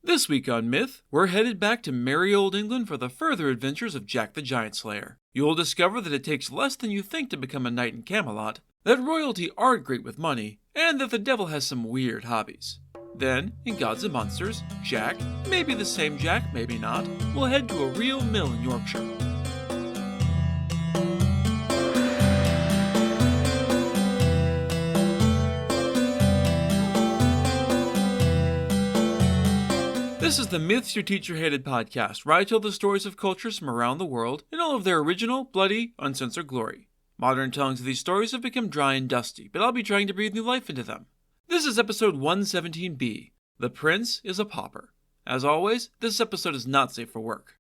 This week on Myth, we're headed back to merry old England for the further adventures of Jack the Giant Slayer. You'll discover that it takes less than you think to become a knight in Camelot, that royalty aren't great with money, and that the devil has some weird hobbies. Then, in Gods and Monsters, Jack, maybe the same Jack, maybe not, will head to a real mill in Yorkshire. This is the Myths Your Teacher Hated podcast, where I tell the stories of cultures from around the world in all of their original, bloody, uncensored glory. Modern tellings of these stories have become dry and dusty, but I'll be trying to breathe new life into them. This is episode 117b, The Prince is a Pauper. As always, this episode is not safe for work.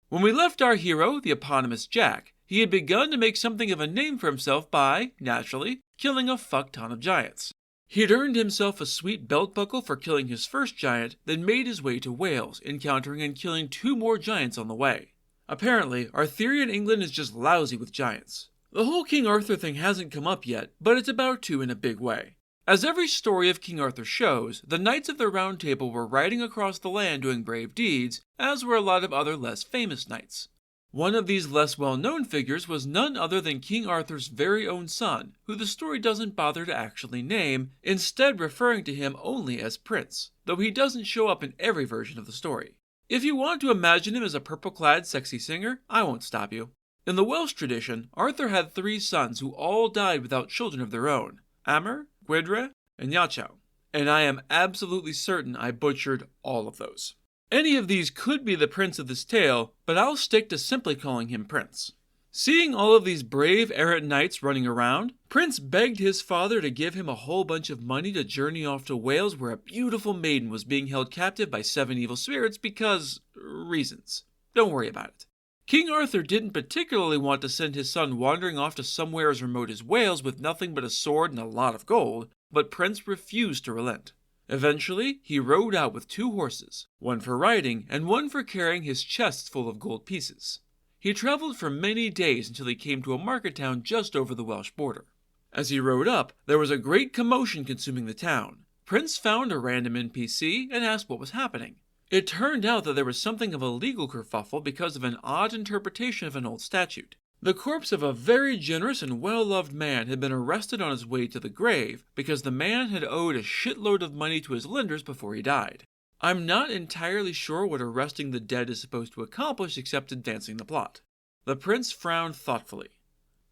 When we left our hero, the eponymous Jack, he had begun to make something of a name for himself by, naturally, killing a fuck ton of giants. He had earned himself a sweet belt buckle for killing his first giant, then made his way to Wales, encountering and killing 2 more giants on the way. Apparently, our theory in England is just lousy with giants. The whole King Arthur thing hasn't come up yet, but it's about to in a big way. As every story of King Arthur shows, the knights of the Round Table were riding across the land doing brave deeds, as were a lot of other less famous knights. One of these less well-known figures was none other than King Arthur's very own son, who the story doesn't bother to actually name, instead referring to him only as Prince, though he doesn't show up in every version of the story. If you want to imagine him as a purple-clad sexy singer, I won't stop you. In the Welsh tradition, Arthur had 3 sons who all died without children of their own, Amer, Gwydre, and Iachau, and I am absolutely certain I butchered all of those. Any of these could be the prince of this tale, but I'll stick to simply calling him Prince. Seeing all of these brave errant knights running around, Prince begged his father to give him a whole bunch of money to journey off to Wales, where a beautiful maiden was being held captive by 7 evil spirits because... reasons. Don't worry about it. King Arthur didn't particularly want to send his son wandering off to somewhere as remote as Wales with nothing but a sword and a lot of gold, but Prince refused to relent. Eventually, he rode out with 2 horses, one for riding and one for carrying his chests full of gold pieces. He traveled for many days until he came to a market town just over the Welsh border. As he rode up, there was a great commotion consuming the town. Prince found a random NPC and asked what was happening. It turned out that there was something of a legal kerfuffle because of an odd interpretation of an old statute. The corpse of a very generous and well-loved man had been arrested on his way to the grave because the man had owed a shitload of money to his lenders before he died. I'm not entirely sure what arresting the dead is supposed to accomplish except advancing the plot. The prince frowned thoughtfully.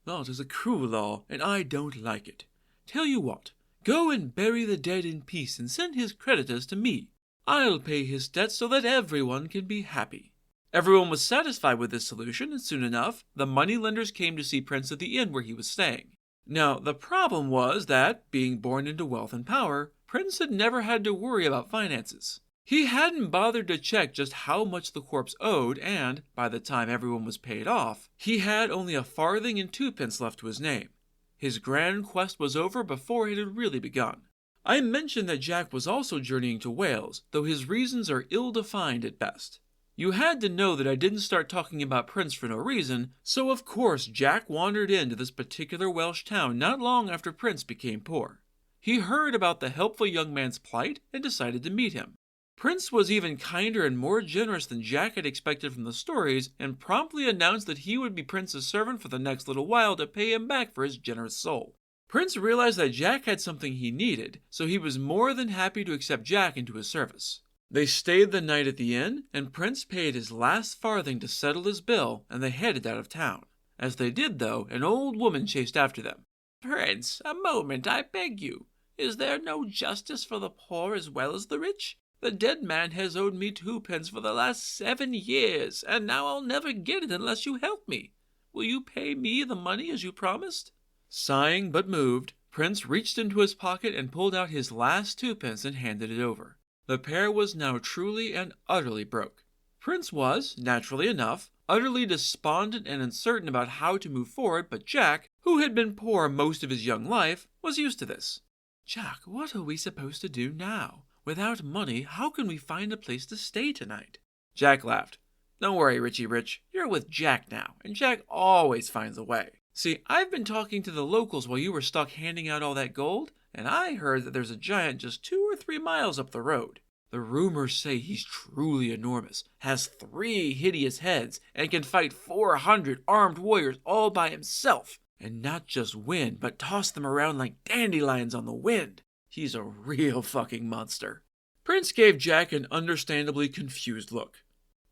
That is a cruel law, and I don't like it. Tell you what, go and bury the dead in peace and send his creditors to me. I'll pay his debts so that everyone can be happy. Everyone was satisfied with this solution, and soon enough, the moneylenders came to see Prince at the inn where he was staying. Now, the problem was that, being born into wealth and power, Prince had never had to worry about finances. He hadn't bothered to check just how much the corpse owed, and, by the time everyone was paid off, he had only a farthing and 2p left to his name. His grand quest was over before it had really begun. I mentioned that Jack was also journeying to Wales, though his reasons are ill-defined at best. You had to know that I didn't start talking about Prince for no reason, so of course Jack wandered into this particular Welsh town not long after Prince became poor. He heard about the helpful young man's plight and decided to meet him. Prince was even kinder and more generous than Jack had expected from the stories, and promptly announced that he would be Prince's servant for the next little while to pay him back for his generous soul. Prince realized that Jack had something he needed, so he was more than happy to accept Jack into his service. They stayed the night at the inn, and Prince paid his last farthing to settle his bill, and they headed out of town. As they did, though, an old woman chased after them. "Prince, a moment, I beg you. Is there no justice for the poor as well as the rich? The dead man has owed me 2p for the last 7 years, and now I'll never get it unless you help me. Will you pay me the money as you promised?" Sighing but moved, Prince reached into his pocket and pulled out his last 2p and handed it over. The pair was now truly and utterly broke. Prince was, naturally enough, utterly despondent and uncertain about how to move forward, but Jack, who had been poor most of his young life, was used to this. "Jack, what are we supposed to do now? Without money, how can we find a place to stay tonight?" Jack laughed. "Don't worry, Richie Rich. You're with Jack now, and Jack always finds a way. See, I've been talking to the locals while you were stuck handing out all that gold, and I heard that there's a giant just 2 or 3 miles up the road. The rumors say he's truly enormous, has 3 hideous heads, and can fight 400 armed warriors all by himself. And not just win, but toss them around like dandelions on the wind. He's a real fucking monster. Prince gave Jack an understandably confused look.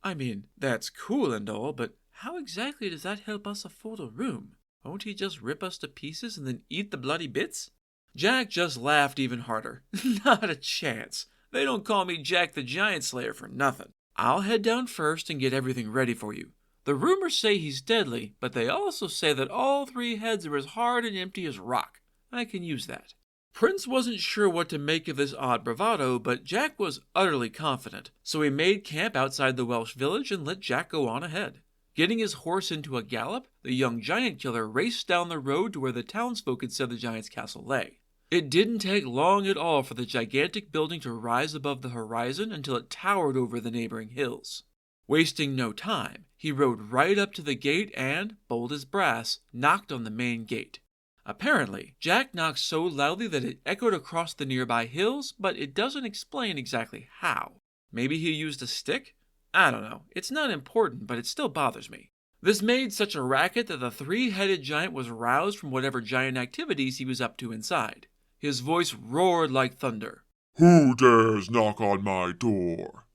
I mean, that's cool and all, but how exactly does that help us afford a room? Won't he just rip us to pieces and then eat the bloody bits? Jack just laughed even harder. Not a chance. They don't call me Jack the Giant Slayer for nothing. I'll head down first and get everything ready for you. The rumors say he's deadly, but they also say that all 3 heads are as hard and empty as rock. I can use that. Prince wasn't sure what to make of this odd bravado, but Jack was utterly confident, so he made camp outside the Welsh village and let Jack go on ahead. Getting his horse into a gallop, the young giant killer raced down the road to where the townsfolk had said the giant's castle lay. It didn't take long at all for the gigantic building to rise above the horizon until it towered over the neighboring hills. Wasting no time, he rode right up to the gate and, bold as brass, knocked on the main gate. Apparently, Jack knocked so loudly that it echoed across the nearby hills, but it doesn't explain exactly how. Maybe he used a stick? I don't know. It's not important, but it still bothers me. This made such a racket that the 3-headed giant was roused from whatever giant activities he was up to inside. His voice roared like thunder. Who dares knock on my door?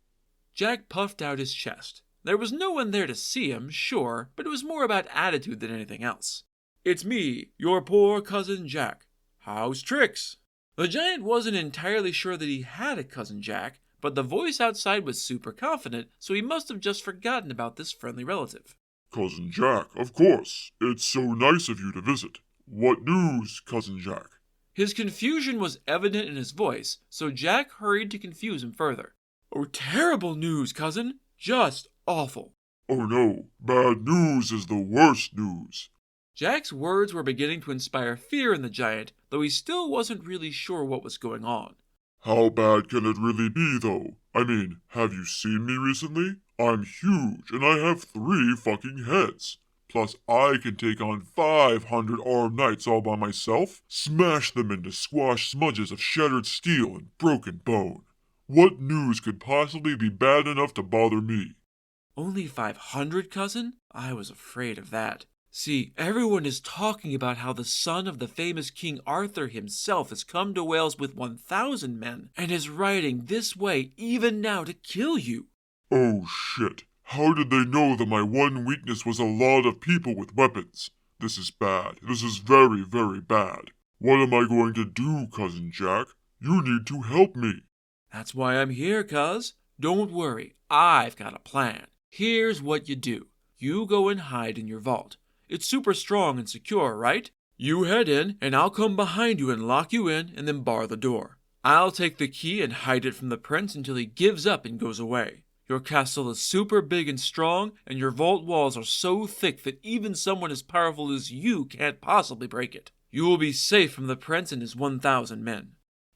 Jack puffed out his chest. There was no one there to see him, sure, but it was more about attitude than anything else. It's me, your poor cousin Jack. How's tricks? The giant wasn't entirely sure that he had a cousin Jack, but the voice outside was super confident, so he must have just forgotten about this friendly relative. Cousin Jack, of course. It's so nice of you to visit. What news, Cousin Jack? His confusion was evident in his voice, so Jack hurried to confuse him further. Oh, terrible news, cousin. Just awful. Oh no, bad news is the worst news. Jack's words were beginning to inspire fear in the giant, though he still wasn't really sure what was going on. How bad can it really be, though? I mean, have you seen me recently? I'm huge, and I have 3 fucking heads. Plus, I can take on 500 armed knights all by myself, smash them into squash smudges of shattered steel and broken bone. What news could possibly be bad enough to bother me? Only 500, cousin? I was afraid of that. See, everyone is talking about how the son of the famous King Arthur himself has come to Wales with 1,000 men, and is riding this way even now to kill you. Oh shit. How did they know that my one weakness was a lot of people with weapons? This is bad. This is very, very bad. What am I going to do, Cousin Jack? You need to help me. That's why I'm here, cuz. Don't worry, I've got a plan. Here's what you do. You go and hide in your vault. It's super strong and secure, right? You head in, and I'll come behind you and lock you in, and then bar the door. I'll take the key and hide it from the prince until he gives up and goes away. Your castle is super big and strong, and your vault walls are so thick that even someone as powerful as you can't possibly break it. You will be safe from the prince and his 1,000 men.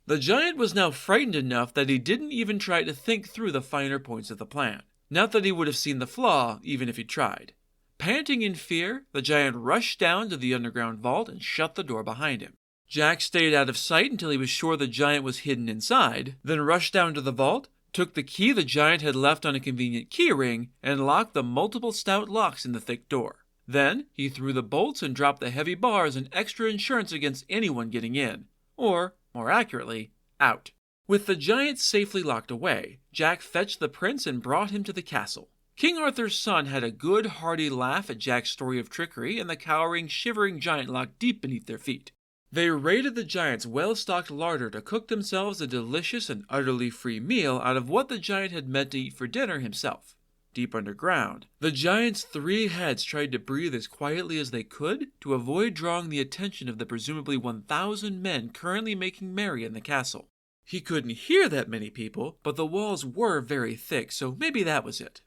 The giant was now frightened enough that he didn't even try to think through the finer points of the plan. Not that he would have seen the flaw, even if he tried. Panting in fear, the giant rushed down to the underground vault and shut the door behind him. Jack stayed out of sight until he was sure the giant was hidden inside, then rushed down to the vault, took the key the giant had left on a convenient key ring, and locked the multiple stout locks in the thick door. Then he threw the bolts and dropped the heavy bars and extra insurance against anyone getting in. Or, more accurately, out. With the giant safely locked away, Jack fetched the prince and brought him to the castle. King Arthur's son had a good hearty laugh at Jack's story of trickery, and the cowering, shivering giant locked deep beneath their feet. They raided the giant's well-stocked larder to cook themselves a delicious and utterly free meal out of what the giant had meant to eat for dinner himself. Deep underground, the giant's 3 heads tried to breathe as quietly as they could to avoid drawing the attention of the presumably 1,000 men currently making merry in the castle. He couldn't hear that many people, but the walls were very thick, so maybe that was it.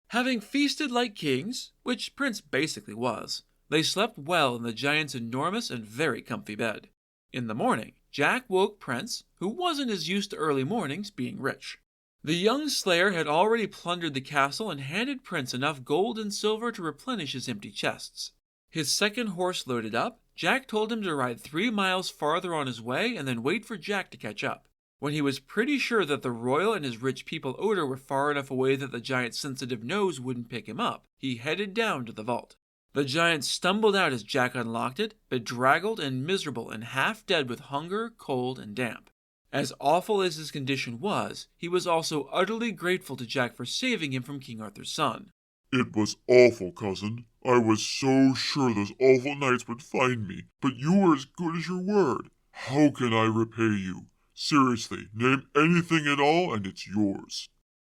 Having feasted like kings, which Prince basically was, they slept well in the giant's enormous and very comfy bed. In the morning, Jack woke Prince, who wasn't as used to early mornings, being rich. The young slayer had already plundered the castle and handed Prince enough gold and silver to replenish his empty chests. His second horse loaded up, Jack told him to ride 3 miles farther on his way and then wait for Jack to catch up. When he was pretty sure that the royal and his rich people odor were far enough away that the giant's sensitive nose wouldn't pick him up, he headed down to the vault. The giant stumbled out as Jack unlocked it, bedraggled and miserable and half dead with hunger, cold, and damp. As awful as his condition was, he was also utterly grateful to Jack for saving him from King Arthur's son. It was awful, cousin. I was so sure those awful knights would find me, but you were as good as your word. How can I repay you? Seriously, name anything at all and it's yours.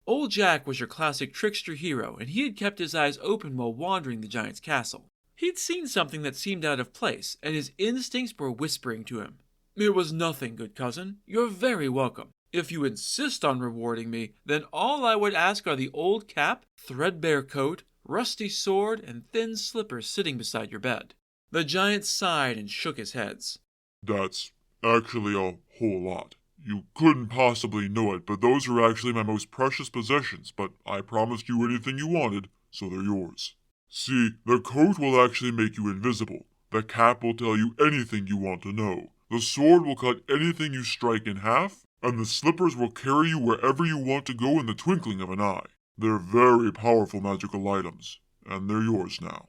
Old Jack was your classic trickster hero, and he had kept his eyes open while wandering the giant's castle. He'd seen something that seemed out of place, and his instincts were whispering to him. It was nothing, good cousin. You're very welcome. If you insist on rewarding me, then all I would ask are the old cap, threadbare coat, rusty sword, and thin slippers sitting beside your bed. The giant sighed and shook his heads. That's actually a whole lot. You couldn't possibly know it, but those are actually my most precious possessions, but I promised you anything you wanted, so they're yours. See, the coat will actually make you invisible. The cap will tell you anything you want to know. The sword will cut anything you strike in half, and the slippers will carry you wherever you want to go in the twinkling of an eye. They're very powerful magical items, and they're yours now.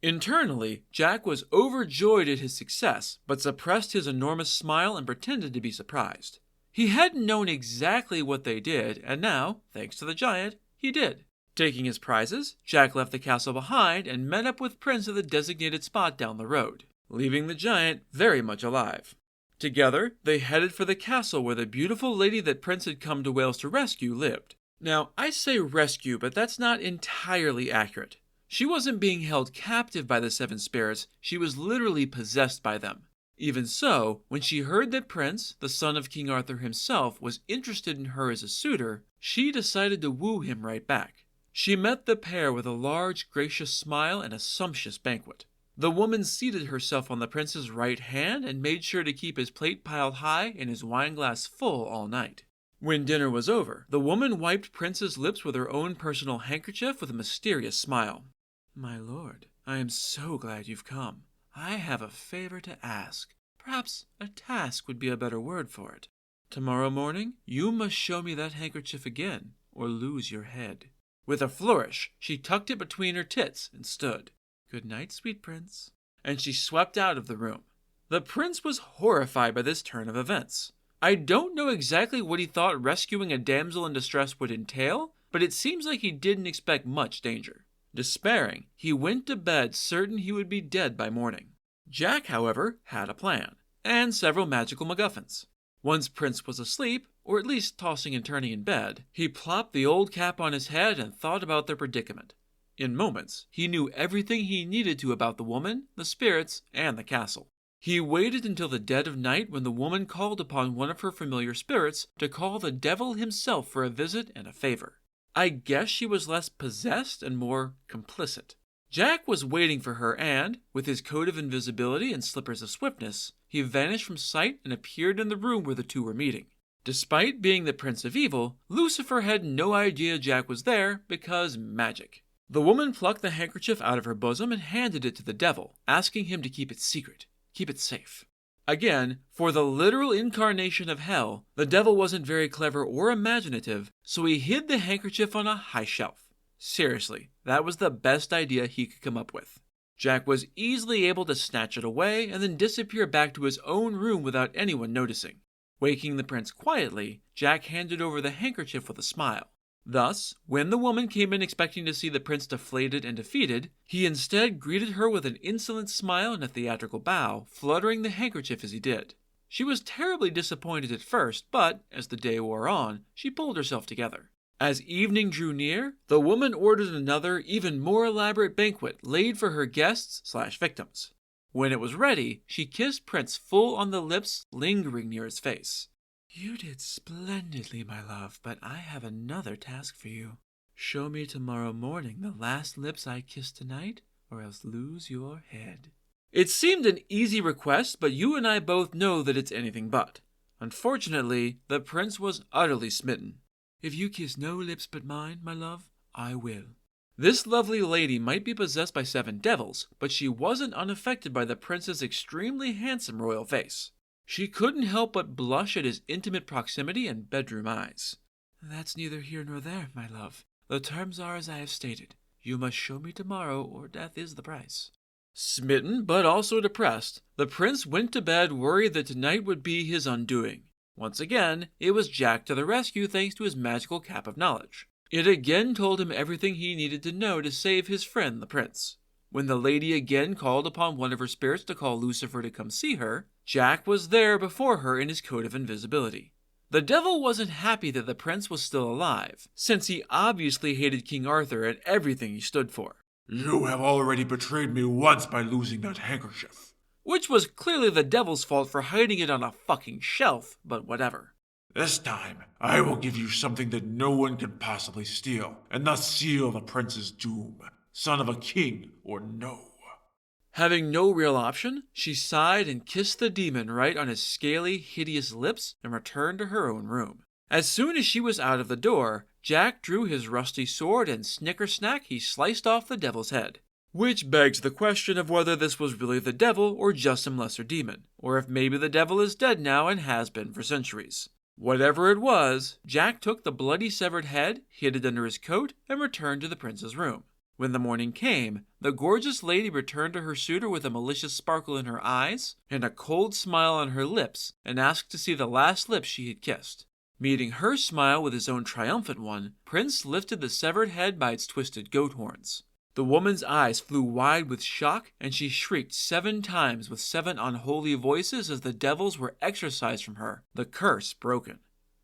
Internally, Jack was overjoyed at his success, but suppressed his enormous smile and pretended to be surprised. He hadn't known exactly what they did, and now, thanks to the giant, he did. Taking his prizes, Jack left the castle behind and met up with Prince at the designated spot down the road, leaving the giant very much alive. Together, they headed for the castle where the beautiful lady that Prince had come to Wales to rescue lived. Now, I say rescue, but that's not entirely accurate. She wasn't being held captive by the seven spirits, she was literally possessed by them. Even so, when she heard that Prince, the son of King Arthur himself, was interested in her as a suitor, she decided to woo him right back. She met the pair with a large, gracious smile and a sumptuous banquet. The woman seated herself on the prince's right hand and made sure to keep his plate piled high and his wineglass full all night. When dinner was over, the woman wiped Prince's lips with her own personal handkerchief with a mysterious smile. "My lord, I am so glad you've come. I have a favor to ask. Perhaps a task would be a better word for it. Tomorrow morning, you must show me that handkerchief again, or lose your head." With a flourish, she tucked it between her tits and stood. "Good night, sweet prince." And she swept out of the room. The prince was horrified by this turn of events. I don't know exactly what he thought rescuing a damsel in distress would entail, but it seems like he didn't expect much danger. Despairing, he went to bed certain he would be dead by morning. Jack, however, had a plan, and several magical MacGuffins. Once Prince was asleep, or at least tossing and turning in bed, he plopped the old cap on his head and thought about their predicament. In moments, he knew everything he needed to about the woman, the spirits, and the castle. He waited until the dead of night when the woman called upon one of her familiar spirits to call the devil himself for a visit and a favor. I guess she was less possessed and more complicit. Jack was waiting for her and, with his coat of invisibility and slippers of swiftness, he vanished from sight and appeared in the room where the two were meeting. Despite being the Prince of Evil, Lucifer had no idea Jack was there because magic. The woman plucked the handkerchief out of her bosom and handed it to the devil, asking him to keep it secret, keep it safe. Again, for the literal incarnation of hell, the devil wasn't very clever or imaginative, so he hid the handkerchief on a high shelf. Seriously, that was the best idea he could come up with. Jack was easily able to snatch it away and then disappear back to his own room without anyone noticing. Waking the prince quietly, Jack handed over the handkerchief with a smile. Thus, when the woman came in expecting to see the prince deflated and defeated, he instead greeted her with an insolent smile and a theatrical bow, fluttering the handkerchief as he did. She was terribly disappointed at first, but, as the day wore on, she pulled herself together. As evening drew near, the woman ordered another, even more elaborate banquet laid for her guests/victims. When it was ready, she kissed Prince full on the lips, lingering near his face. "You did splendidly, my love, but I have another task for you. Show me tomorrow morning the last lips I kissed tonight, or else lose your head." It seemed an easy request, but you and I both know that it's anything but. Unfortunately, the prince was utterly smitten. "If you kiss no lips but mine, my love, I will." This lovely lady might be possessed by 7 devils, but she wasn't unaffected by the prince's extremely handsome royal face. She couldn't help but blush at his intimate proximity and bedroom eyes. "That's neither here nor there, my love. The terms are as I have stated. You must show me tomorrow, or death is the price." Smitten, but also depressed, the prince went to bed worried that tonight would be his undoing. Once again, it was Jack to the rescue thanks to his magical cap of knowledge. It again told him everything he needed to know to save his friend the prince. When the lady again called upon one of her spirits to call Lucifer to come see her, Jack was there before her in his coat of invisibility. The devil wasn't happy that the prince was still alive, since he obviously hated King Arthur and everything he stood for. "You have already betrayed me once by losing that handkerchief." Which was clearly the devil's fault for hiding it on a fucking shelf, but whatever. "This time, I will give you something that no one can possibly steal, and thus seal the prince's doom, son of a king or no." Having no real option, she sighed and kissed the demon right on his scaly, hideous lips and returned to her own room. As soon as she was out of the door, Jack drew his rusty sword and snicker-snack he sliced off the devil's head. Which begs the question of whether this was really the devil or just some lesser demon, or if maybe the devil is dead now and has been for centuries. Whatever it was, Jack took the bloody severed head, hid it under his coat, and returned to the prince's room. When the morning came, the gorgeous lady returned to her suitor with a malicious sparkle in her eyes and a cold smile on her lips, and asked to see the last lips she had kissed. Meeting her smile with his own triumphant one, Prince lifted the severed head by its twisted goat horns. The woman's eyes flew wide with shock, and she shrieked 7 times with 7 unholy voices as the devils were exorcised from her, the curse broken.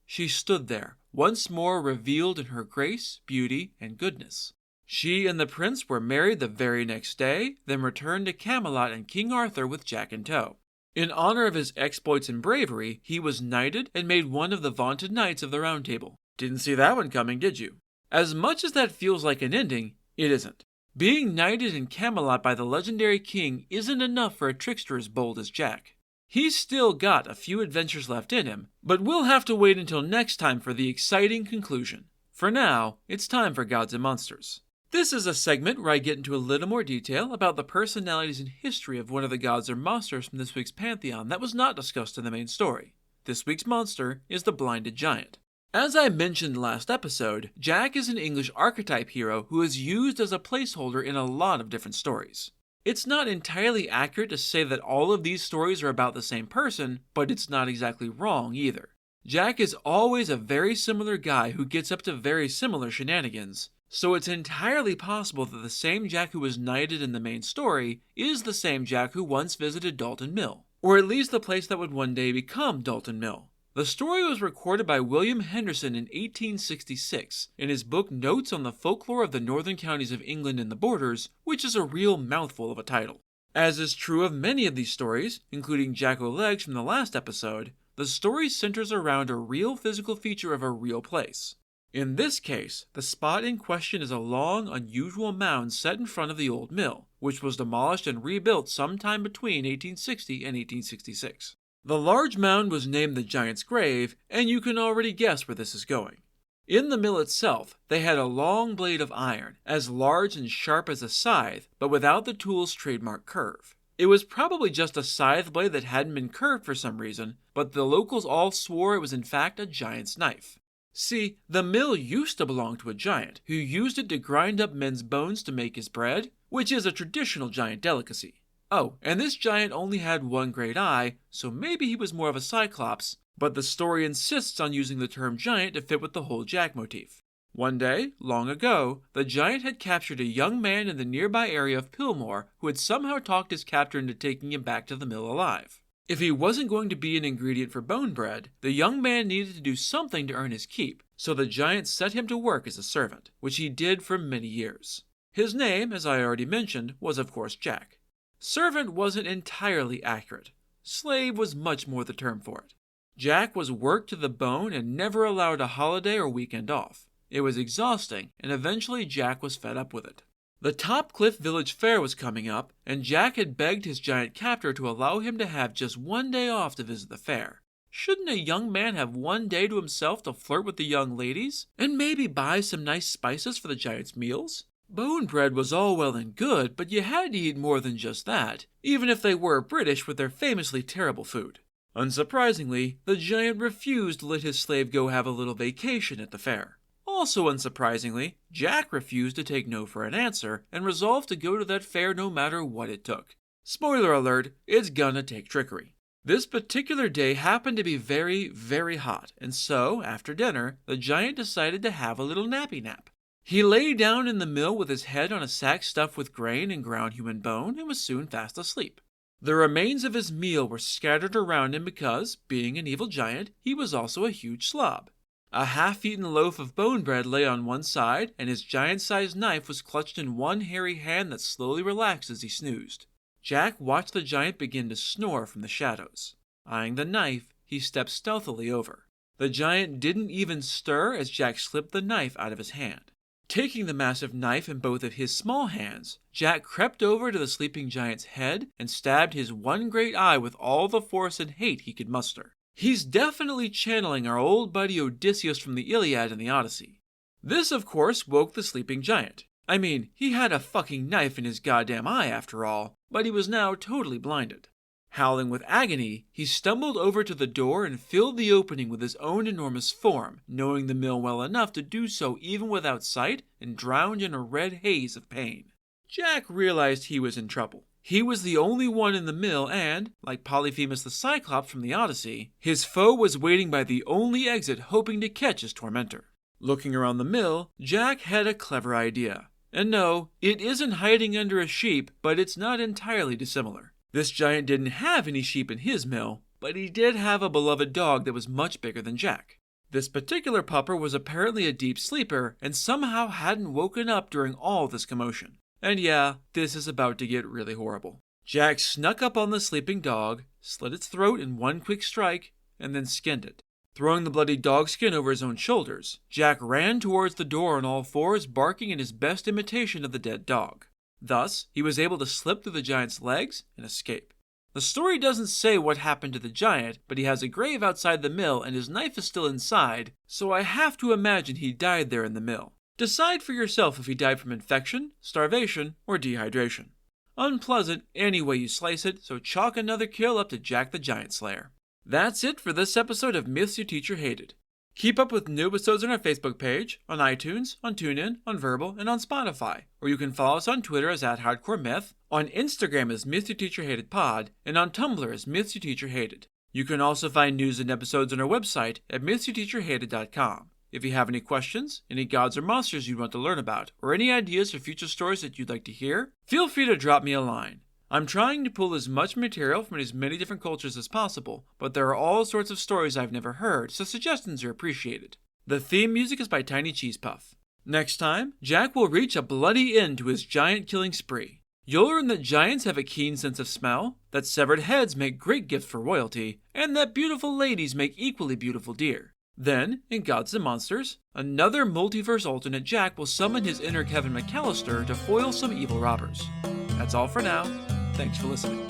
She stood there, once more revealed in her grace, beauty, and goodness. She and the prince were married the very next day, then returned to Camelot and King Arthur with Jack in tow. In honor of his exploits and bravery, he was knighted and made one of the vaunted knights of the Round Table. Didn't see that one coming, did you? As much as that feels like an ending, it isn't. Being knighted in Camelot by the legendary king isn't enough for a trickster as bold as Jack. He's still got a few adventures left in him, but we'll have to wait until next time for the exciting conclusion. For now, it's time for Gods and Monsters. This is a segment where I get into a little more detail about the personalities and history of one of the gods or monsters from this week's pantheon that was not discussed in the main story. This week's monster is the Blinded Giant. As I mentioned last episode, Jack is an English archetype hero who is used as a placeholder in a lot of different stories. It's not entirely accurate to say that all of these stories are about the same person, but it's not exactly wrong either. Jack is always a very similar guy who gets up to very similar shenanigans, so it's entirely possible that the same Jack who was knighted in the main story is the same Jack who once visited Dalton Mill, or at least the place that would one day become Dalton Mill. The story was recorded by William Henderson in 1866 in his book Notes on the Folklore of the Northern Counties of England and the Borders, which is a real mouthful of a title. As is true of many of these stories, including Jack-o'-Legs from the last episode, the story centers around a real physical feature of a real place. In this case, the spot in question is a long, unusual mound set in front of the old mill, which was demolished and rebuilt sometime between 1860 and 1866. The large mound was named the Giant's Grave, and you can already guess where this is going. In the mill itself, they had a long blade of iron, as large and sharp as a scythe, but without the tool's trademark curve. It was probably just a scythe blade that hadn't been curved for some reason, but the locals all swore it was in fact a giant's knife. See, the mill used to belong to a giant, who used it to grind up men's bones to make his bread, which is a traditional giant delicacy. Oh, and this giant only had one great eye, so maybe he was more of a cyclops, but the story insists on using the term giant to fit with the whole Jack motif. One day, long ago, the giant had captured a young man in the nearby area of Pillmore who had somehow talked his captor into taking him back to the mill alive. If he wasn't going to be an ingredient for bone bread, the young man needed to do something to earn his keep, so the giant set him to work as a servant, which he did for many years. His name, as I already mentioned, was of course Jack. Servant wasn't entirely accurate. Slave was much more the term for it. Jack was worked to the bone and never allowed a holiday or weekend off. It was exhausting, and eventually Jack was fed up with it. The Topcliffe Village Fair was coming up, and Jack had begged his giant captor to allow him to have just one day off to visit the fair. Shouldn't a young man have one day to himself to flirt with the young ladies, and maybe buy some nice spices for the giant's meals? Bone bread was all well and good, but you had to eat more than just that, even if they were British with their famously terrible food. Unsurprisingly, the giant refused to let his slave go have a little vacation at the fair. Also unsurprisingly, Jack refused to take no for an answer and resolved to go to that fair no matter what it took. Spoiler alert, it's gonna take trickery. This particular day happened to be very, very hot, and so, after dinner, the giant decided to have a little nappy nap. He lay down in the mill with his head on a sack stuffed with grain and ground human bone and was soon fast asleep. The remains of his meal were scattered around him because, being an evil giant, he was also a huge slob. A half-eaten loaf of bone bread lay on one side, and his giant-sized knife was clutched in one hairy hand that slowly relaxed as he snoozed. Jack watched the giant begin to snore from the shadows. Eyeing the knife, he stepped stealthily over. The giant didn't even stir as Jack slipped the knife out of his hand. Taking the massive knife in both of his small hands, Jack crept over to the sleeping giant's head and stabbed his one great eye with all the force and hate he could muster. He's definitely channeling our old buddy Odysseus from the Iliad and the Odyssey. This, of course, woke the sleeping giant. I mean, he had a fucking knife in his goddamn eye after all, but he was now totally blinded. Howling with agony, he stumbled over to the door and filled the opening with his own enormous form, knowing the mill well enough to do so even without sight and drowned in a red haze of pain. Jack realized he was in trouble. He was the only one in the mill and, like Polyphemus the Cyclops from the Odyssey, his foe was waiting by the only exit hoping to catch his tormentor. Looking around the mill, Jack had a clever idea. And no, it isn't hiding under a sheep, but it's not entirely dissimilar. This giant didn't have any sheep in his mill, but he did have a beloved dog that was much bigger than Jack. This particular pupper was apparently a deep sleeper and somehow hadn't woken up during all this commotion. And yeah, this is about to get really horrible. Jack snuck up on the sleeping dog, slit its throat in one quick strike, and then skinned it. Throwing the bloody dog skin over his own shoulders, Jack ran towards the door on all fours, barking in his best imitation of the dead dog. Thus, he was able to slip through the giant's legs and escape. The story doesn't say what happened to the giant, but he has a grave outside the mill and his knife is still inside, so I have to imagine he died there in the mill. Decide for yourself if he died from infection, starvation, or dehydration. Unpleasant any way you slice it, so chalk another kill up to Jack the Giant Slayer. That's it for this episode of Myths Your Teacher Hated. Keep up with new episodes on our Facebook page, on iTunes, on TuneIn, on Verbal, and on Spotify. Or you can follow us on Twitter as @HardcoreMyth, on Instagram as Myths Your Teacher Hated Pod, and on Tumblr as Myths Your Teacher Hated. You can also find news and episodes on our website at mythsyourteacherhated.com. If you have any questions, any gods or monsters you want to learn about, or any ideas for future stories that you'd like to hear, feel free to drop me a line. I'm trying to pull as much material from as many different cultures as possible, but there are all sorts of stories I've never heard, so suggestions are appreciated. The theme music is by Tiny Cheese Puff. Next time, Jack will reach a bloody end to his giant killing spree. You'll learn that giants have a keen sense of smell, that severed heads make great gifts for royalty, and that beautiful ladies make equally beautiful deer. Then, in Gods and Monsters, another multiverse alternate Jack will summon his inner Kevin McAllister to foil some evil robbers. That's all for now. Thanks for listening.